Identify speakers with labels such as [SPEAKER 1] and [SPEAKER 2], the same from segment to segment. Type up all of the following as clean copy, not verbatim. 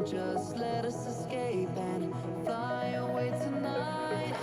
[SPEAKER 1] Just let us escape and fly away tonight.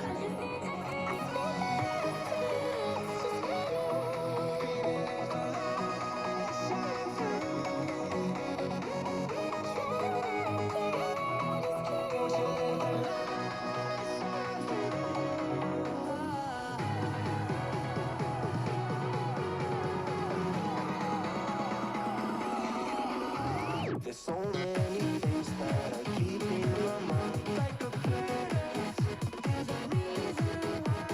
[SPEAKER 2] There's so many things that I keep in my mind, like a place. There's a reason why.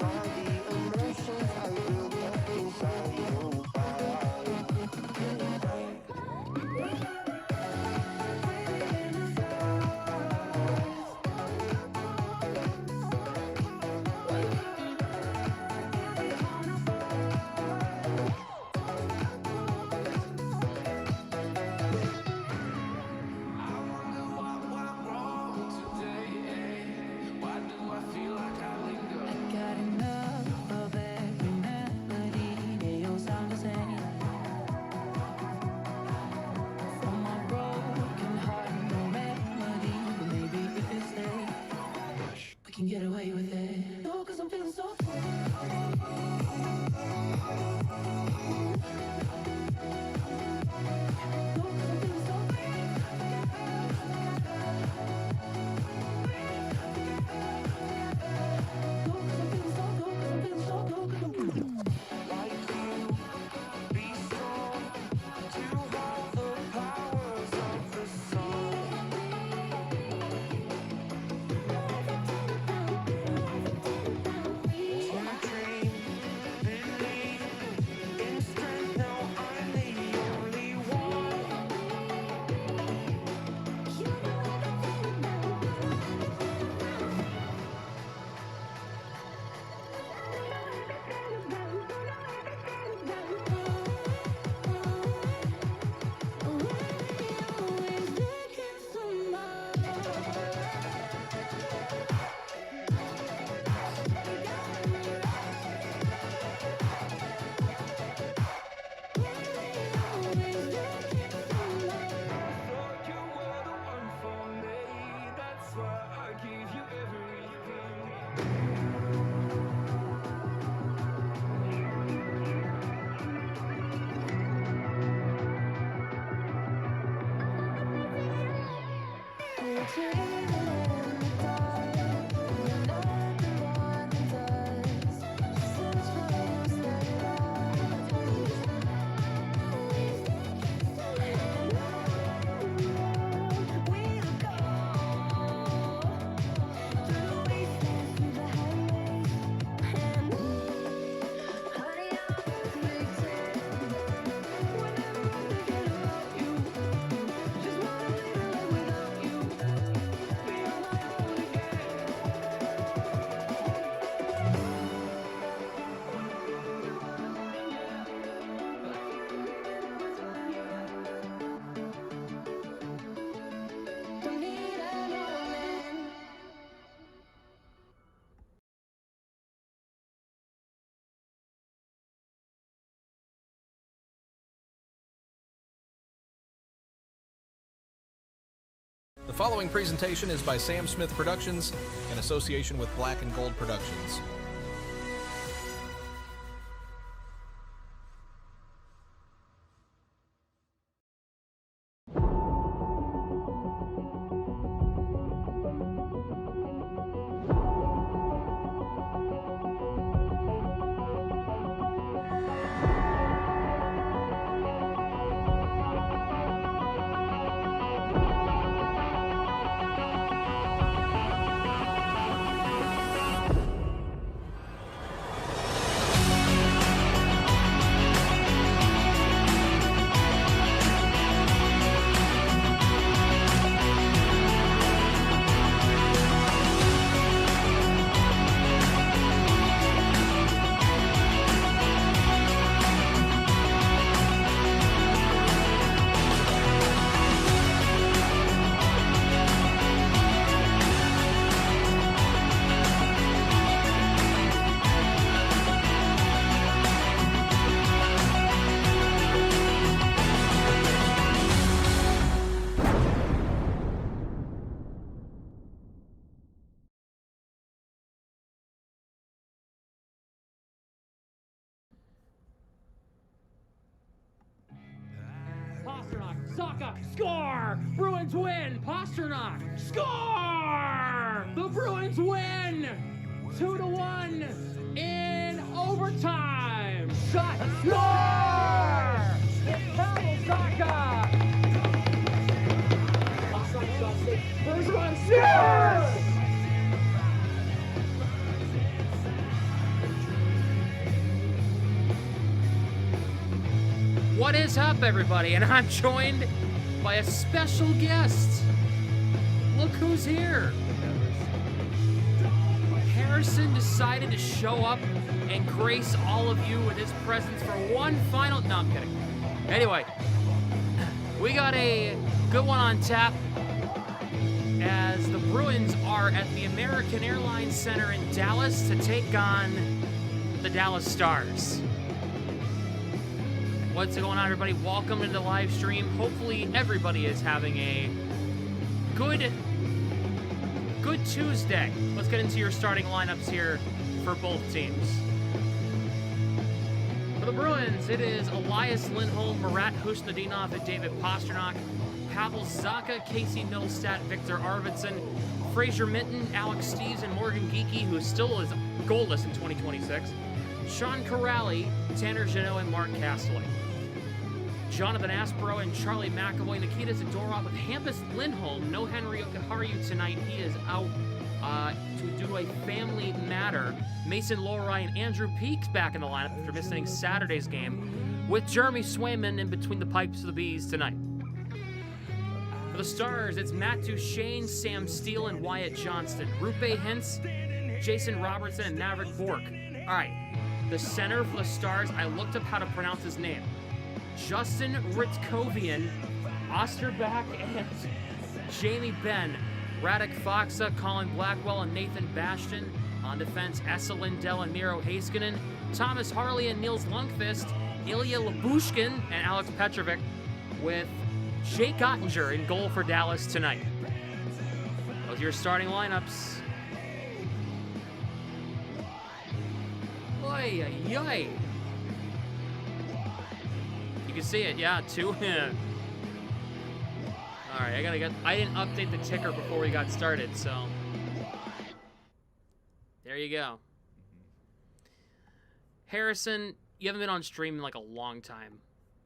[SPEAKER 2] All the emotions I built up inside your body.
[SPEAKER 1] Got enough of every melody. They all sound the same. For my broken heart, no remedy. But maybe if we stay, we can get away with it. No, 'cause I'm feeling so
[SPEAKER 3] The following presentation is by Sam Smith Productions in association with Black and Gold Productions.
[SPEAKER 4] Pastrnak, Saka, score! Bruins win! Pastrnak, score! The Bruins win! 2-1 in overtime. Shot, score! Pavel Saka! Pastrnak shots it. First one, scores! What is up, everybody? And I'm joined by a special guest. Look who's here. Harrison decided to show up and grace all of you with his presence for one final... No, I'm kidding. Anyway, we got a good one on tap as the Bruins are at the American Airlines Center in Dallas to take on the Dallas Stars. What's going on, everybody? Welcome to the live stream. Hopefully everybody is having a good Tuesday. Let's get into your starting lineups here for both teams. For the Bruins, it is Elias Lindholm, Marat Husnudinov, and David Pastrnak, Pavel Zacha, Casey Middlestat, Victor Arvidsson, Fraser Minton, Alex Steves, and Morgan Geekie, who still is goalless in 2026, Sean Corrali, Tanner Jeannot, and Mark Castelli. Jonathan Aspero and Charlie McAvoy, Nikita Zadorov with Hampus Lindholm. No Henry Okaharyu tonight. He is out to do a family matter. Mason Lohrei and Andrew Peaks back in the lineup after missing Saturday's game, with Jeremy Swayman in between the pipes of the Bees tonight. For the Stars, it's Matt Duchene, Sam Steele, and Wyatt Johnston. Rupe Hintz, Jason Robertson, and Maverick Bork. All right, the center for the Stars, I looked up how to pronounce his name. Justin Ritkovian, Osterbach, and Jamie Benn. Radek Foxa, Colin Blackwell, and Nathan Bastian. On defense, Essa Lindell and Miro Heiskanen. Thomas Harley and Niels Lundqvist. Ilya Labushkin and Alex Petrovic, with Jake Ottinger in goal for Dallas tonight. Those are your starting lineups. Oy, oy, oy. You can see it, yeah, 2. All right, I didn't update the ticker before we got started, so there you go. Harrison, you haven't been on stream in like a long time.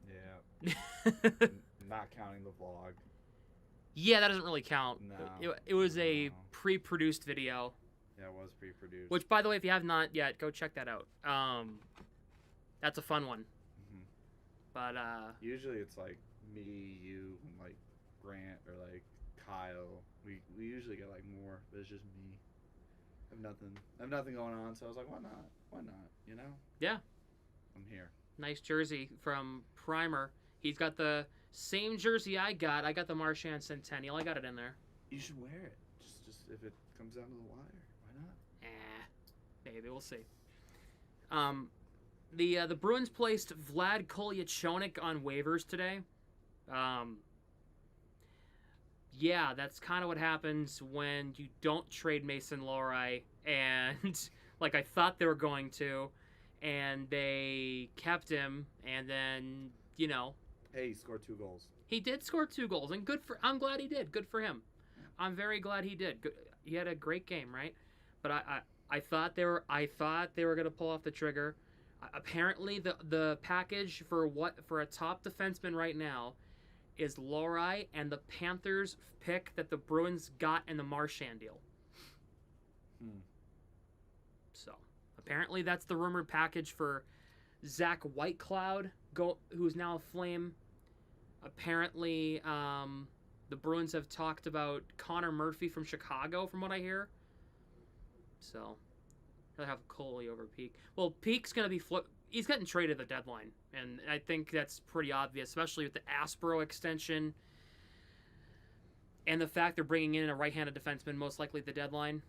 [SPEAKER 5] Yeah. Not counting the vlog.
[SPEAKER 4] Yeah, that doesn't really count.
[SPEAKER 5] No.
[SPEAKER 4] It was a pre-produced video.
[SPEAKER 5] Yeah, it was pre-produced.
[SPEAKER 4] Which, by the way, if you have not yet, go check that out. That's a fun one.
[SPEAKER 5] Mm-hmm.
[SPEAKER 4] But
[SPEAKER 5] usually it's like me, you, and like Grant or like Kyle. We usually get like more, but it's just me. I have nothing going on, so I was like, why not? Why not? You know?
[SPEAKER 4] Yeah.
[SPEAKER 5] I'm here.
[SPEAKER 4] Nice jersey from Primer. He's got the same jersey I got. I got the Marchand Centennial. I got it in there.
[SPEAKER 5] You should wear it. Just if it comes down to the wire, why not?
[SPEAKER 4] Maybe we'll see. The Bruins placed Vlad Kolyachonok on waivers today. Yeah, that's kind of what happens when you don't trade Mason Lohrei, and like I thought they were going to, and they kept him, and then, you know.
[SPEAKER 5] Hey, he scored 2 goals.
[SPEAKER 4] He did score 2 goals, and I'm glad he did. Good for him. I'm very glad he did. He had a great game, right? But I thought they were gonna pull off the trigger. Apparently, the package for a top defenseman right now is Lohrei and the Panthers pick that the Bruins got in the Marchand deal. So apparently that's the rumored package for Zach Whitecloud, who's now a Flame. Apparently, the Bruins have talked about Connor Murphy from Chicago, from what I hear. So they'll have Coley over Peak. Well, Peak's going to be he's getting traded at the deadline, and I think that's pretty obvious, especially with the Aspero extension and the fact they're bringing in a right-handed defenseman most likely at the deadline.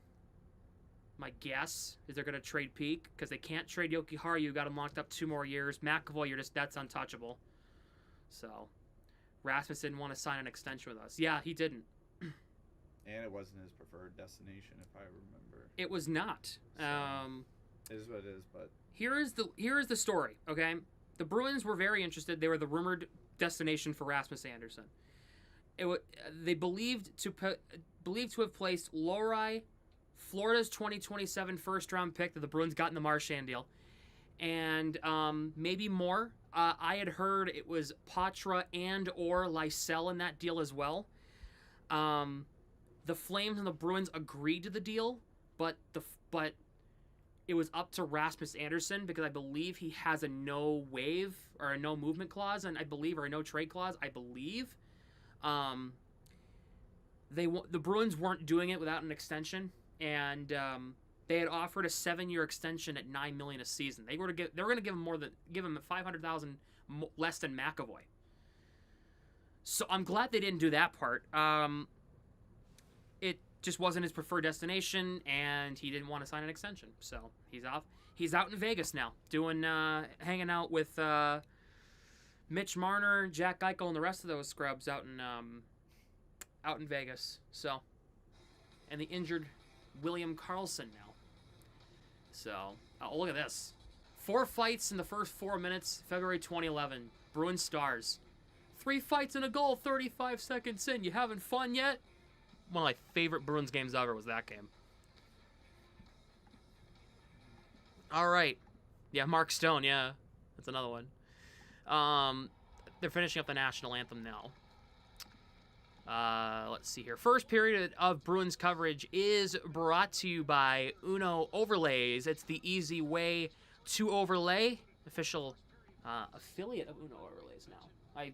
[SPEAKER 4] My guess is they're going to trade Peak because they can't trade Yoki Haru. You got him locked up 2 more years. McAvoy, that's untouchable. So Rasmus didn't want to sign an extension with us. Yeah, he didn't.
[SPEAKER 5] And it wasn't his preferred destination, if I remember.
[SPEAKER 4] It was not.
[SPEAKER 5] So, it is what it is, but
[SPEAKER 4] here is the story, okay? the Bruins were very interested. They were the rumored destination for Rasmus Andersson. They believed to have placed Lowry, Florida's 2027 first-round pick that the Bruins got in the Marchand deal, and maybe more. I had heard it was Patra and or Lysell in that deal as well. The Flames and the Bruins agreed to the deal, but it was up to Rasmus Andersson because I believe he has a no waive or a no movement clause, and or a no trade clause, I believe. The Bruins weren't doing it without an extension, and they had offered a 7-year extension at $9 million a season. They were going to give him $500,000 less than McAvoy. So I'm glad they didn't do that part. It just wasn't his preferred destination, and he didn't want to sign an extension. So he's off. He's out in Vegas now, hanging out with Mitch Marner, Jack Eichel, and the rest of those scrubs out in Vegas. So, and the injured William Karlsson now. So, look at this. 4 fights in the first 4 minutes, February 2011. Bruins Stars. 3 fights and a goal, 35 seconds in. You having fun yet? One of my favorite Bruins games ever was that game. All right. Yeah, Mark Stone, yeah. That's another one. They're finishing up the national anthem now. Let's see here. First period of Bruins coverage is brought to you by Uno Overlays. It's the easy way to overlay. Official affiliate of Uno Overlays now. I've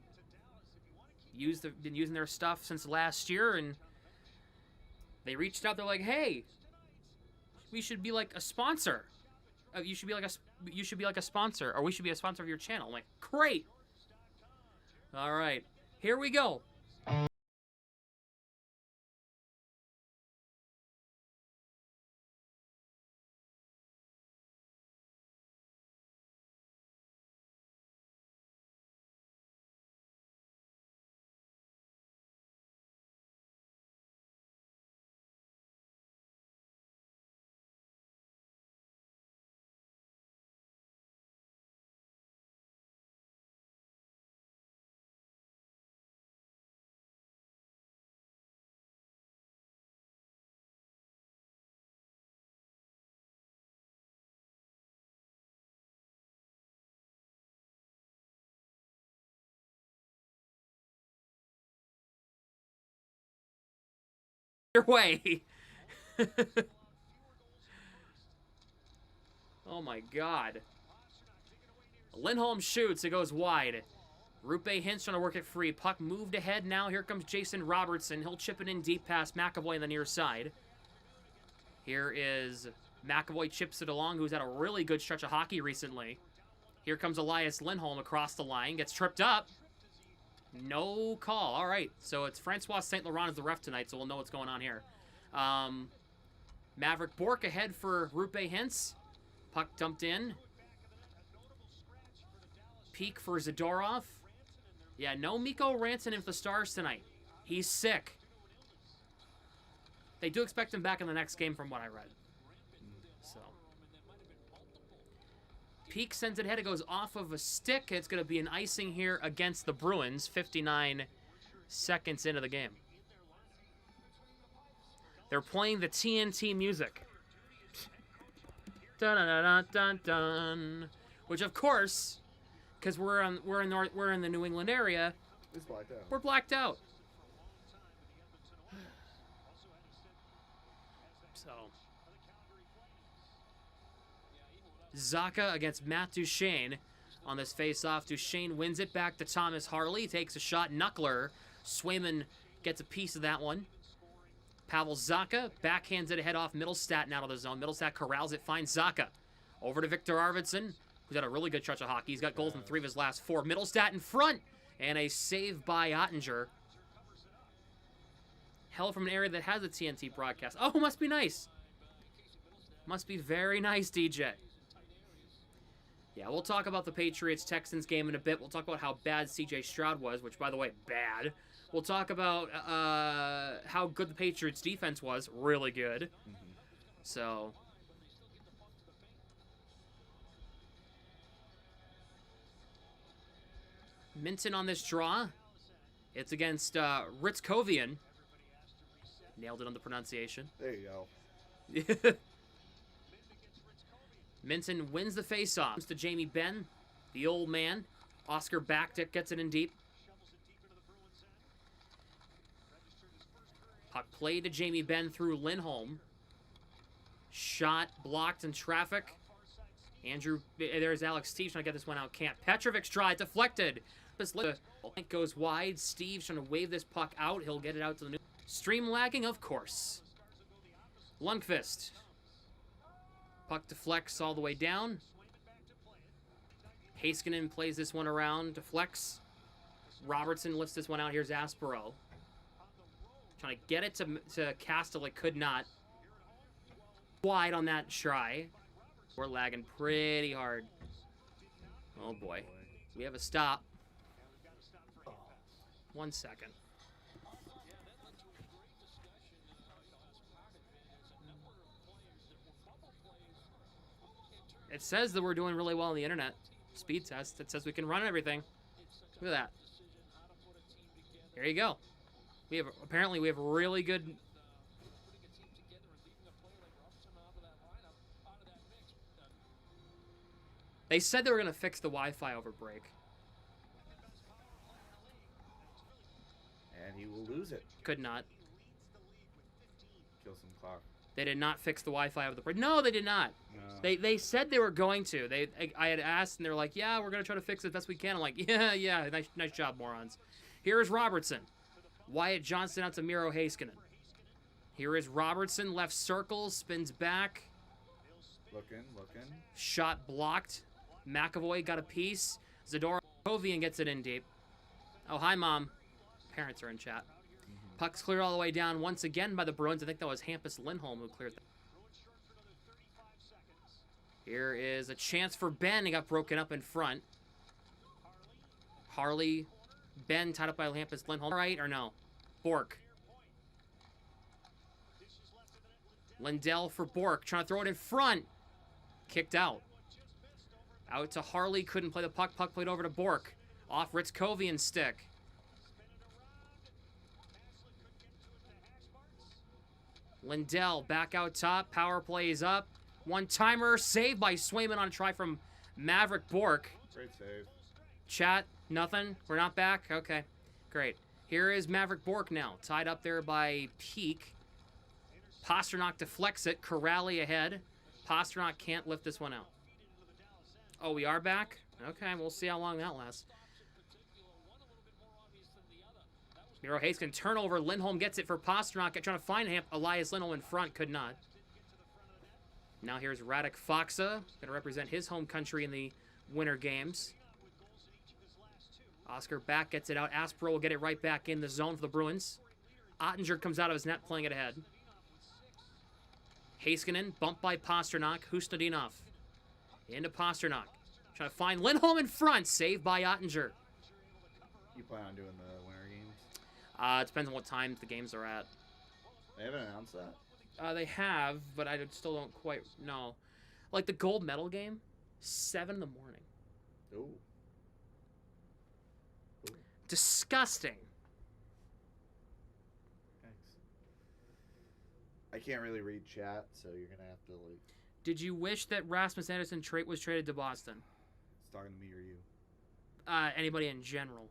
[SPEAKER 4] been using their stuff since last year, and they reached out. They're like, "Hey, we should be like a sponsor. You should be like a sponsor, or we should be a sponsor of your channel." I'm like, "Great." All right, here we go. Your way. Oh my God. Lindholm shoots. It goes wide. Rupe Hintz trying to work it free. Puck moved ahead now. Here comes Jason Robertson. He'll chip it in deep past McAvoy on the near side. Here is McAvoy, chips it along, who's had a really good stretch of hockey recently. Here comes Elias Lindholm across the line. Gets tripped up. No call. All right, so it's Francois St. Laurent as the ref tonight, so we'll know what's going on here. Maverick Bourque ahead for Rupe Hintz. Puck dumped in. Peak for Zadorov. Yeah, no Mikko Rantanen for the Stars tonight. He's sick. They do expect him back in the next game from what I read. So. Peak sends it ahead. It goes off of a stick. It's going to be an icing here against the Bruins. 59 seconds into the game. They're playing the TNT music. Dun dun dun dun dun. Which, of course, because we're in the New England area,
[SPEAKER 5] It's blacked out.
[SPEAKER 4] we're blacked out. So. Zaka against Matt Duchene on this face-off. Duchene wins it back to Thomas Harley. Takes a shot. Knuckler. Swayman gets a piece of that one. Pavel Zaka backhands it ahead off Middlestat out of the zone. Middlestat corrals it, finds Zaka. Over to Victor Arvidsson, who's had a really good stretch of hockey. He's got goals in 3 of his last 4. Middlestat in front. And a save by Ottinger. Hell from an area that has a TNT broadcast. Oh, must be nice. Must be very nice, DJ. Yeah, we'll talk about the Patriots-Texans game in a bit. We'll talk about how bad C.J. Stroud was, which, by the way, bad. We'll talk about how good the Patriots' defense was. Really good.
[SPEAKER 5] Mm-hmm.
[SPEAKER 4] So... Minton on this draw. It's against Ritzkovian. Nailed it on the pronunciation.
[SPEAKER 5] There you go.
[SPEAKER 4] Minton wins the faceoff. Comes to Jamie Benn, the old man. Oscar Backdick gets it in deep. Puck played to Jamie Benn through Lindholm. Shot blocked in traffic. Andrew, there's Alex Steve trying to get this one out. Can't. Petrovic's try, deflected. This goes wide. Steve's trying to wave this puck out. He'll get it out to the new. Stream lagging, of course. Lundqvist. Puck deflects all the way down. Heiskanen plays this one around, deflects. Robertson lifts this one out. Here's Aspero. Trying to get it to Castellic, could not. Wide on that try. We're lagging pretty hard. Oh boy. We have a stop. 1 second. It says that we're doing really well on the internet. Speed test. It says we can run everything. Look at that. There you go. Apparently we have really good. They said they were going to fix the Wi-Fi over break.
[SPEAKER 5] And he will lose it.
[SPEAKER 4] Could not.
[SPEAKER 5] Kill some clock.
[SPEAKER 4] They did not fix the Wi-Fi over the break. No, they did not.
[SPEAKER 5] No.
[SPEAKER 4] They said they were going to. I had asked, and they were like, yeah, we're going to try to fix it as best we can. I'm like, yeah, nice job, morons. Here is Robertson. Wyatt Johnston out to Miro Heiskanen. Here is Robertson, left circle, spins back.
[SPEAKER 5] Looking.
[SPEAKER 4] Shot blocked. McAvoy got a piece. Zadorov Kovian gets it in deep. Oh, hi, Mom. Parents are in chat. Puck's cleared all the way down once again by the Bruins. I think that was Hampus Lindholm who cleared that. Here is a chance for Ben. He got broken up in front. Harley. Ben tied up by Hampus Lindholm. Right or no? Bork. Lindell for Bork. Trying to throw it in front. Kicked out. Out to Harley. Couldn't play the puck. Puck played over to Bork. Off Ritzkovian's stick. Lindell back out top. Power play is up. One-timer. Saved by Swayman on a try from Maverick Bork.
[SPEAKER 5] Great save.
[SPEAKER 4] Chat. Nothing. We're not back? Okay. Great. Here is Maverick Bork now. Tied up there by Peak. Pastrnak deflects it. Corrali ahead. Pastrnak can't lift this one out. Oh, we are back? Okay, we'll see how long that lasts. Miro Heiskanen turnover. Lindholm gets it for Pastrnak. Trying to find Elias Lindholm in front. Could not. Now here's Radek Faksa. Going to represent his home country in the Winter Games. Oscar back gets it out. Aspero will get it right back in the zone for the Bruins. Ottinger comes out of his net playing it ahead. Heiskanen bumped by Pastrnak. Hustadinov. Into Pastrnak. Trying to find Lindholm in front. Saved by Ottinger.
[SPEAKER 5] You plan on doing the Winter Games?
[SPEAKER 4] It depends on what time the games are at.
[SPEAKER 5] They haven't announced that?
[SPEAKER 4] They have, but I still don't quite know. Like the gold medal game, 7 in the morning.
[SPEAKER 5] Ooh.
[SPEAKER 4] Disgusting.
[SPEAKER 5] Thanks. I can't really read chat, so you're gonna have to like.
[SPEAKER 4] Did you wish that Rasmus Andersson was traded to Boston?
[SPEAKER 5] It's talking to me or you.
[SPEAKER 4] Anybody in general.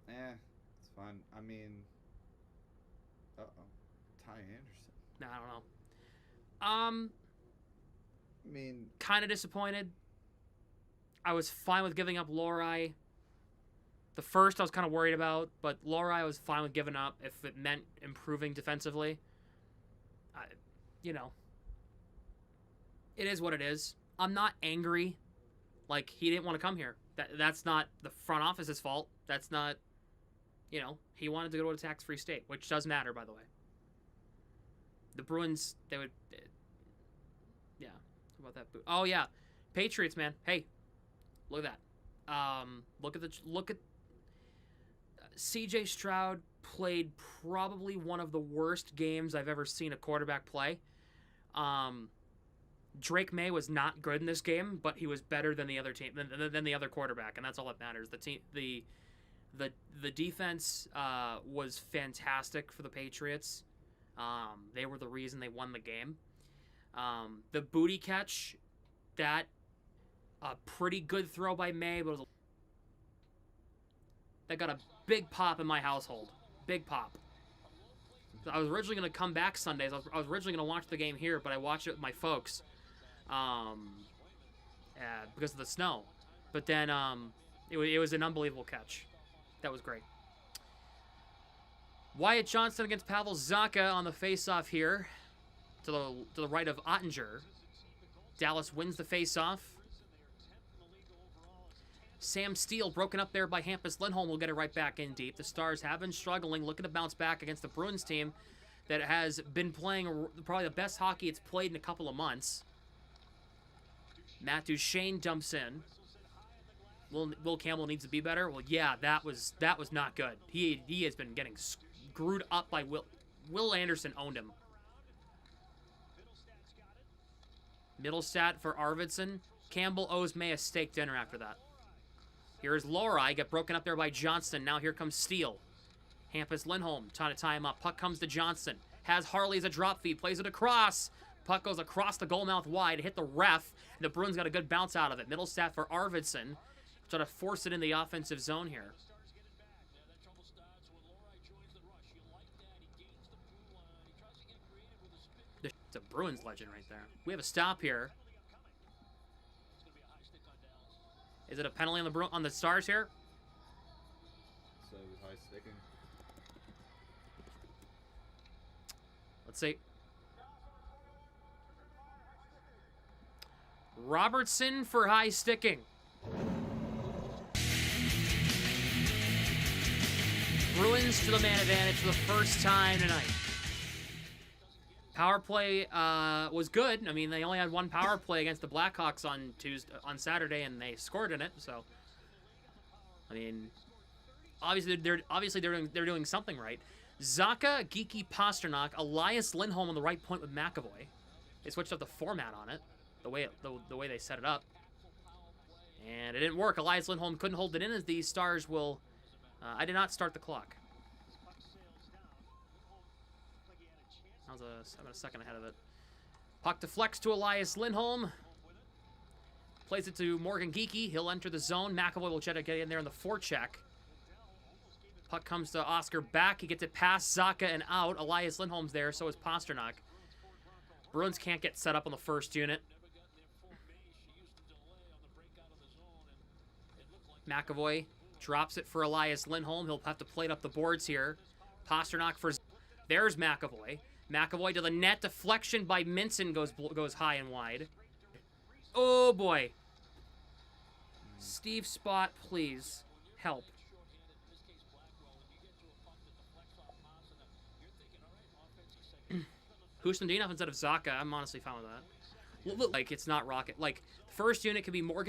[SPEAKER 5] It's fine. I mean, Ty Anderson.
[SPEAKER 4] No, I don't know.
[SPEAKER 5] I mean,
[SPEAKER 4] kind of disappointed. I was fine with giving up Lohrei. The first I was kind of worried about, but Lohrei I was fine with giving up if it meant improving defensively. It is what it is. I'm not angry. Like, he didn't want to come here. That's not the front office's fault. That's not, he wanted to go to a tax-free state, which does matter, by the way. The Bruins, they would, yeah. How about that? Oh, yeah. Patriots, man. Hey, look at that. Look at C.J. Stroud played probably one of the worst games I've ever seen a quarterback play. Drake May was not good in this game, but he was better than the other team than the other quarterback, and that's all that matters. The defense was fantastic for the Patriots. They were the reason they won the game. The booty catch, that a pretty good throw by May, but that got a big pop in my household. Big pop. I was originally going to come back Sundays. I was originally going to watch the game here, but I watched it with my folks because of the snow. But then it was an unbelievable catch. That was great. Wyatt Johnston against Pavel Zacha on the faceoff here to the right of Ottinger. Dallas wins the faceoff. Sam Steele broken up there by Hampus Lindholm will get it right back in deep. The Stars have been struggling, looking to bounce back against the Bruins team that has been playing probably the best hockey it's played in a couple of months. Matt Duchene dumps in. Will Campbell needs to be better. Well, yeah, that was not good. He has been getting screwed up by Will Anderson owned him. Middlestat for Arvidsson. Campbell owes May a steak dinner after that. Here's Lori, get broken up there by Johnston. Now here comes Steele. Hampus Lindholm trying to tie him up. Puck comes to Johnston. Has Harley as a drop feed. Plays it across. Puck goes across the goal mouth wide. Hit the ref. And the Bruins got a good bounce out of it. Middlestat for Arvidsson. Trying to force it in the offensive zone here. It's a Bruins legend right there. We have a stop here. Is it a penalty on the Stars here?
[SPEAKER 5] So high sticking.
[SPEAKER 4] Let's see. Robertson for high sticking. Bruins to the man advantage for the first time tonight. Power play was good. I mean, they only had one power play against the Blackhawks on Saturday, and they scored in it. So, I mean, obviously they're doing something right. Zacha, Geeky, Pastrnak, Elias Lindholm on the right point with McAvoy. They switched up the format on it, the way they set it up, and it didn't work. Elias Lindholm couldn't hold it in as the Stars will. I did not start the clock. I'm a second ahead of it. Puck deflects to Elias Lindholm. Plays it to Morgan Geeky. He'll enter the zone. McAvoy will try to get in there in the forecheck. Puck comes to Oscar back. He gets it past Zacha and out. Elias Lindholm's there, so is Pastrnak. Bruins can't get set up on the first unit. McAvoy drops it for Elias Lindholm. He'll have to plate up the boards here. Pastrnak for... There's McAvoy. McAvoy to the net. Deflection by Minson goes high and wide. Oh, boy. Steve Spott, please. Help. Husnudinov instead of Zacha. I'm honestly fine with that. Look, like, it's not rocket. Like, the first unit could be Morgan